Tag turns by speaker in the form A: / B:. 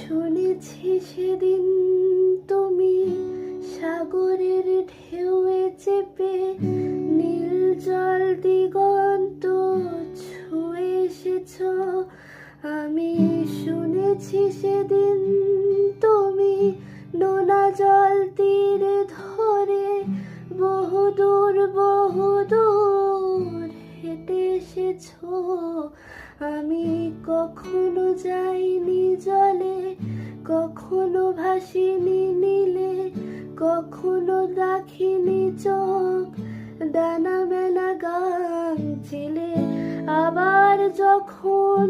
A: শুনেছি সেদিন তুমি সাগরের ঢেউয়ে চেপে নীল জল দিগন্ত ছুঁয়ে এসেছ। আমি শুনেছি সেদিন তুমি নোনা জল তীরে ধরে বহুদূর হেঁটে এসেছ। আমি কখনো যাইনি জলে, কখনো ভাসিনি নীলে, কখনো রাখিনি চোখ ডানা মেলা গান ছিলে। আবার যখন